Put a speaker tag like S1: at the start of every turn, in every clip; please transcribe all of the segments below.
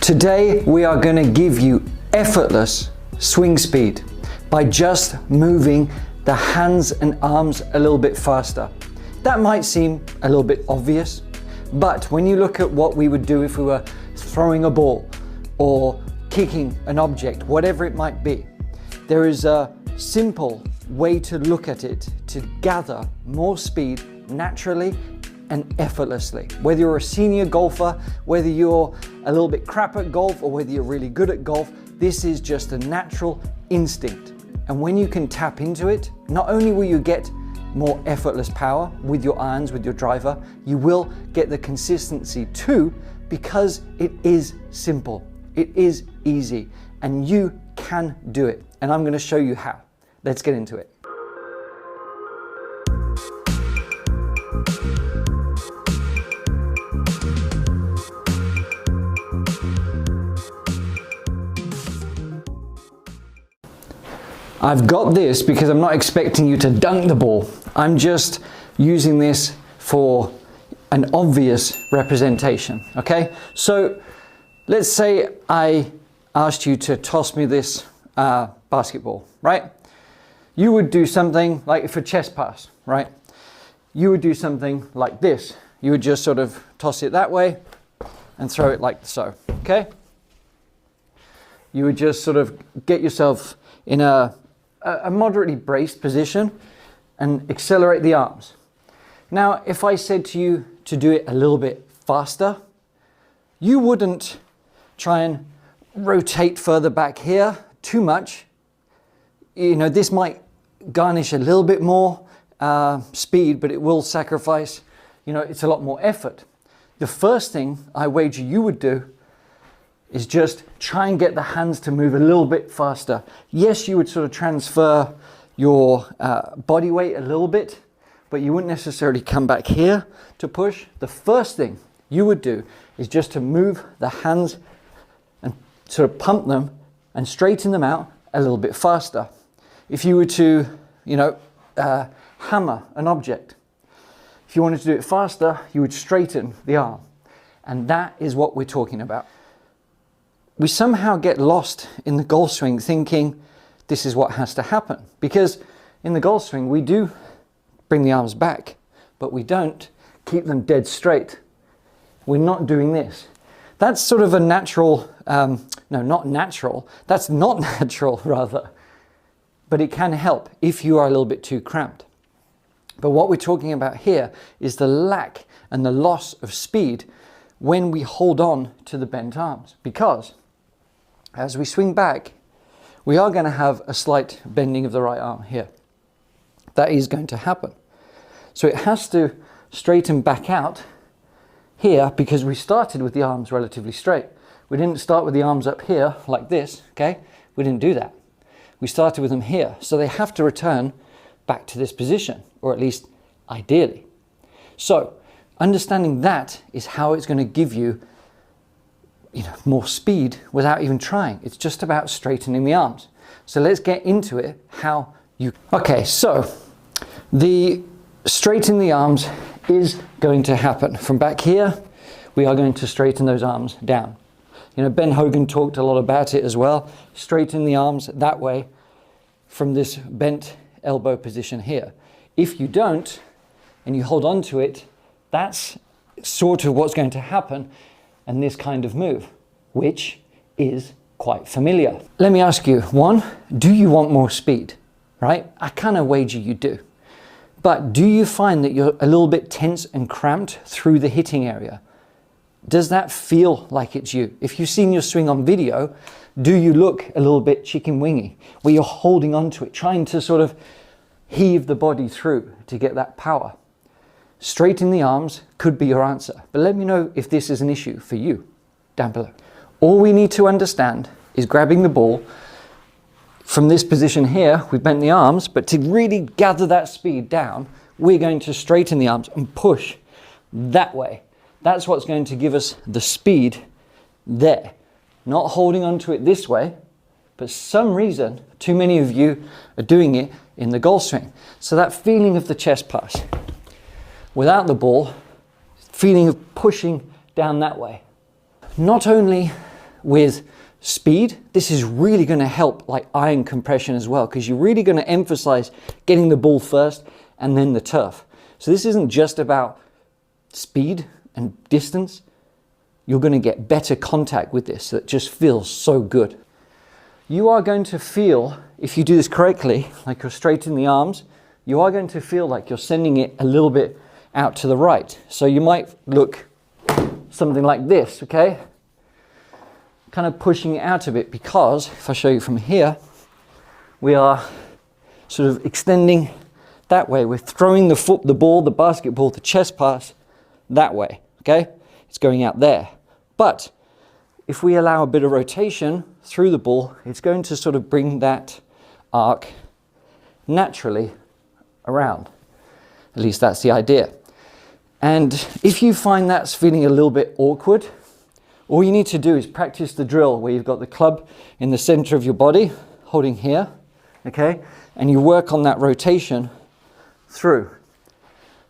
S1: Today we are going to give you effortless swing speed by just moving the hands and arms a little bit faster. That might seem a little bit obvious, but when you look at what we would do if we were throwing a ball or kicking an object, whatever it might be, there is a simple way to look at it to gather more speed naturally and effortlessly. Whether you're a senior golfer, whether you're a little bit crap at golf, or whether you're really good at golf, this is just a natural instinct. And when you can tap into it, not only will you get more effortless power with your irons, with your driver, you will get the consistency too, because it is simple, it is easy, and you can do it. And I'm going to show you how. Let's get into it. I've got this because I'm not expecting you to dunk the ball. I'm just using this for an obvious representation, okay? So let's say I asked you to toss me this basketball, right? You would do something like for chest pass, right? You would do something like this. You would just sort of toss it that way and throw it like so, okay? You would just sort of get yourself in a moderately braced position and accelerate the arms. Now, if I said to you to do it a little bit faster, you wouldn't try and rotate further back here too much. You know, this might garnish a little bit more speed, but it will sacrifice, you know, it's a lot more effort. The first thing I wager you would do is just try and get the hands to move a little bit faster. Yes, you would sort of transfer your body weight a little bit, but you wouldn't necessarily come back here to push. The first thing you would do is just to move the hands and sort of pump them and straighten them out a little bit faster. If you were to, you know, hammer an object, if you wanted to do it faster, you would straighten the arm. And that is what we're talking about. We somehow get lost in the golf swing thinking this is what has to happen. Because in the golf swing, we do bring the arms back, but we don't keep them dead straight. We're not doing this. That's sort of a natural, no, not natural. That's not natural, rather. But it can help if you are a little bit too cramped. But what we're talking about here is the lack and the loss of speed when we hold on to the bent arms. Because as we swing back, we are going to have a slight bending of the right arm here. That is going to happen. So it has to straighten back out here because we started with the arms relatively straight. We didn't start with the arms up here like this, okay? We didn't do that. We started with them here. So they have to return back to this position, or at least ideally. So understanding that is how it's going to give you, more speed without even trying. It's just about straightening the arms. So let's get into it, how you... Okay, so the straighten the arms is going to happen. From back here, we are going to straighten those arms down. You know, Ben Hogan talked a lot about it as well. Straighten the arms that way from this bent elbow position here. If you don't, and you hold on to it, that's sort of what's going to happen and this kind of move, which is quite familiar. Let me ask you, one, do you want more speed, right? I kind of wager you do. But do you find that you're a little bit tense and cramped through the hitting area? Does that feel like it's you? If you've seen your swing on video, do you look a little bit chicken wingy, where you're holding on to it, trying to sort of heave the body through to get that power? Straighten the arms could be your answer, but let me know if this is an issue for you down below. All we need to understand is grabbing the ball from this position here. We bent the arms, but to really gather that speed down, we're going to straighten the arms and push that way. That's what's going to give us the speed there. Not holding on to it this way, but some reason too many of you are doing it in the golf swing. So that feeling of the chest pass without the ball, feeling of pushing down that way. Not only with speed, this is really going to help like iron compression as well, because you're really going to emphasize getting the ball first and then the turf. So this isn't just about speed and distance. You're going to get better contact with this that just feels so good. You are going to feel, if you do this correctly, like you're straight in the arms, you are going to feel like you're sending it a little bit out to the right. So you might look something like this, okay? Kind of pushing it out a bit, because if I show you from here, we are sort of extending that way. We're throwing the ball, the basketball, the chest pass that way, okay? It's going out there. But if we allow a bit of rotation through the ball, it's going to sort of bring that arc naturally around. At least that's the idea. And if you find that's feeling a little bit awkward, all you need to do is practice the drill where you've got the club in the center of your body, holding here, okay? And you work on that rotation through.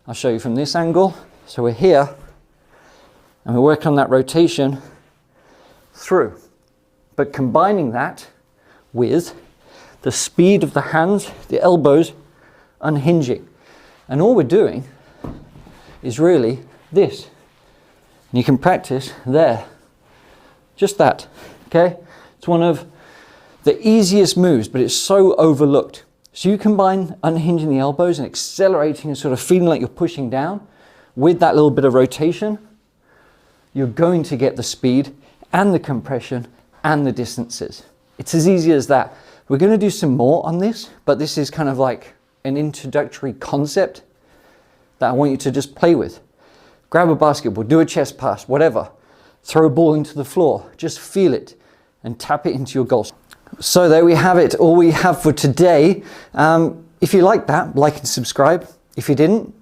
S1: I'll show you from this angle. So we're here, and we work on that rotation through. But combining that with the speed of the hands, the elbows, unhinging. And all we're doing is really this. And you can practice there. Just that, okay? It's one of the easiest moves, but it's so overlooked. So you combine unhinging the elbows and accelerating and sort of feeling like you're pushing down with that little bit of rotation, you're going to get the speed and the compression and the distances. It's as easy as that. We're going to do some more on this, but this is kind of like an introductory concept that I want you to just play with. Grab a basketball, do a chest pass, whatever. Throw a ball into the floor, just feel it and tap it into your goals. So there we have it, all we have for today. If you liked that, like and subscribe. If you didn't,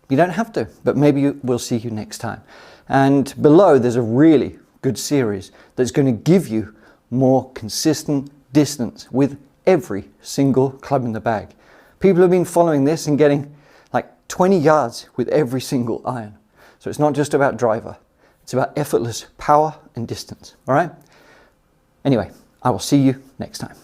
S1: you don't have to, but maybe we'll see you next time. And below there's a really good series that's going to give you more consistent distance with every single club in the bag. People have been following this and getting like 20 yards with every single iron. So it's not just about driver, it's about effortless power and distance, all right? Anyway, I will see you next time.